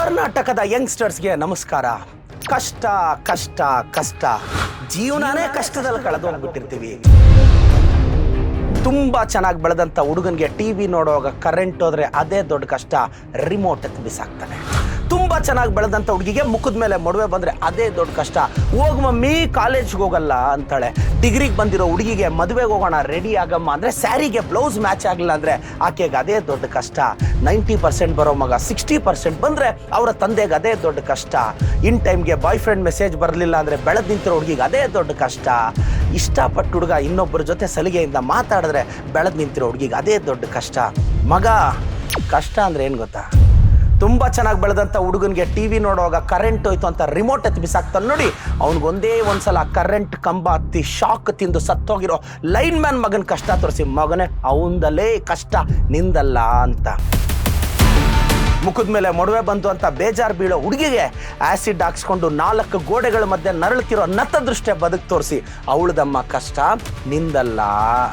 ಕರ್ನಾಟಕದ ಯಂಗ್ಸ್ಟರ್ಸ್ಗೆ ನಮಸ್ಕಾರ. ಕಷ್ಟ ಕಷ್ಟ ಕಷ್ಟ, ಜೀವನನೇ ಕಷ್ಟದಲ್ಲಿ ಕಳೆದು ಹೋಗ್ಬಿಟ್ಟಿರ್ತೀವಿ. ತುಂಬಾ ಚೆನ್ನಾಗಿ ಬೆಳೆದಂಥ ಹುಡುಗನಿಗೆ ಟಿವಿ ನೋಡುವಾಗ ಕರೆಂಟ್ ಹೋದ್ರೆ ಅದೇ ದೊಡ್ಡ ಕಷ್ಟ, ರಿಮೋಟ್ ಎತ್ತಿ ಬಿಸಾಕ್ತಾನೆ. ತುಂಬಾ ಚೆನ್ನಾಗಿ ಬೆಳೆದಂಥ ಹುಡುಗಿಗೆ ಮುಖದ ಮೇಲೆ ಮೊಡವೆ ಬಂದ್ರೆ ಅದೇ ದೊಡ್ಡ ಕಷ್ಟ, ಹೋಗ್ ಮಮ್ಮಿ ಕಾಲೇಜ್ಗೆ ಹೋಗಲ್ಲ ಅಂತಾಳೆ. ಡಿಗ್ರಿಗೆ ಬಂದಿರೋ ಹುಡುಗಿಗೆ ಮದುವೆಗೆ ಹೋಗೋಣ ರೆಡಿ ಆಗಮ್ಮ ಅಂದ್ರೆ ಸ್ಯಾರಿಗೆ ಬ್ಲೌಸ್ ಮ್ಯಾಚ್ ಆಗಲಿಲ್ಲ ಅಂದ್ರೆ ಆಕೆಗೆ ಅದೇ ದೊಡ್ಡ ಕಷ್ಟ. 90% ಬರೋ ಮಗ 60% ಬಂದ್ರೆ ಅವರ ತಂದೆಗೆ ಅದೇ ದೊಡ್ಡ ಕಷ್ಟ. ಇನ್ ಟೈಮ್ಗೆ ಬಾಯ್ ಫ್ರೆಂಡ್ ಮೆಸೇಜ್ ಬರಲಿಲ್ಲ ಅಂದ್ರೆ ಬೆಳೆದ್ ನಿಂತಿರೋ ಹುಡುಗಿಗೆ ಅದೇ ದೊಡ್ಡ ಕಷ್ಟ. ಇಷ್ಟಪಟ್ಟು ಹುಡುಗ ಇನ್ನೊಬ್ಬರ ಜೊತೆ ಸಲಿಗೆಯಿಂದ ಮಾತಾಡಿದ್ರೆ ಬೆಳೆದ್ ನಿಂತಿರೋ ಹುಡುಗಿಗೆ ಅದೇ ದೊಡ್ಡ ಕಷ್ಟ. ಮಗ, ಕಷ್ಟ ಅಂದ್ರೆ ಏನು ಗೊತ್ತಾ? ತುಂಬ ಚೆನ್ನಾಗಿ ಬೆಳೆದಂಥ ಹುಡುಗನಿಗೆ ಟಿವಿ ನೋಡುವಾಗ ಕರೆಂಟ್ ಹೋಯ್ತು ಅಂತ ರಿಮೋಟ್ ಎತ್ತಿ ಬಿಸಾಕ್ತಾನೆ ನೋಡಿ, ಅವ್ನಿಗೊಂದೇ ಒಂದ್ಸಲ ಕರೆಂಟ್ ಕಂಬ ಹತ್ತಿ ಶಾಕ್ ತಿಂದು ಸತ್ತೋಗಿರೋ ಲೈನ್ ಮ್ಯಾನ್ ಮಗನ ಕಷ್ಟ ತೋರಿಸಿ, ಮಗನೇ ಅವಂದಲೇ ಕಷ್ಟ ನಿಂದಲ್ಲ ಅಂತ. ಮುಖದ ಮೇಲೆ ಮೊಡವೆ ಬಂತು ಅಂತ ಬೇಜಾರು ಬೀಳೋ ಹುಡುಗಿಗೆ ಆ್ಯಸಿಡ್ ಹಾಕ್ಸ್ಕೊಂಡು 4 ಗೋಡೆಗಳ ಮಧ್ಯೆ ನರಳುತ್ತಿರೋ ನತದೃಷ್ಟೇ ಬದುಕು ತೋರಿಸಿ, ಅವಳದಮ್ಮ ಕಷ್ಟ ನಿಂದಲ್ಲ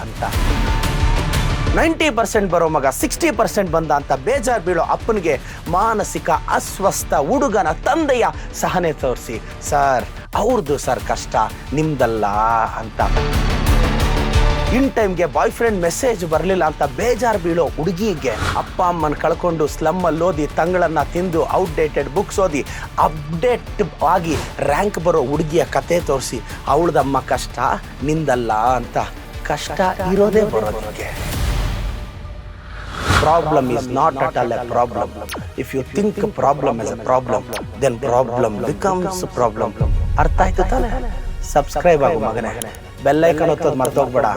ಅಂತ. 90% ಬರೋ ಮಗ 60% ಬಂದ ಅಂತ ಬೇಜಾರು ಬೀಳೋ ಅಪ್ಪನಿಗೆ ಮಾನಸಿಕ ಅಸ್ವಸ್ಥ ಹುಡುಗನ ತಂದೆಯ ಸಹನೆ ತೋರಿಸಿ, ಸರ್ ಅವ್ರದ್ದು ಸರ್ ಕಷ್ಟ ನಿಮ್ದಲ್ಲ ಅಂತ. ಇನ್ ಟೈಮ್ಗೆ ಬಾಯ್ ಫ್ರೆಂಡ್ ಮೆಸೇಜ್ ಬರಲಿಲ್ಲ ಅಂತ ಬೇಜಾರು ಬೀಳೋ ಹುಡುಗಿಗೆ ಅಪ್ಪ ಅಮ್ಮನ ಕಳ್ಕೊಂಡು ಸ್ಲಮ್ಮಲ್ಲಿ ಓದಿ ತಂಗಳನ್ನ ತಿಂದು ಔಟ್ಡೇಟೆಡ್ ಬುಕ್ಸ್ ಓದಿ ಅಪ್ಡೇಟ್ ಆಗಿ ರ್ಯಾಂಕ್ ಬರೋ ಹುಡುಗಿಯ ಕತೆ ತೋರಿಸಿ, ಅವಳದಮ್ಮ ಕಷ್ಟ ನಿಂದಲ್ಲ ಅಂತ. ಕಷ್ಟ ಇರೋದೇ ಬರೋದಕ್ಕೆ. Problem is not at all a problem. If you think a problem is a problem, then problem becomes a problem. ಅರ್ಥ ಆಯ್ತು ತಾನೆ? ಸಬ್ಸ್ಕ್ರೈಬ್ ಆಗು ಮಗನೇ, ಬೆಲ್ ಐಕಾನ್ ಒತ್ತೋದು ಮರ್ತೋಗ್ಬೇಡ.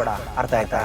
ಅರ್ಥ ಆಯ್ತಾ?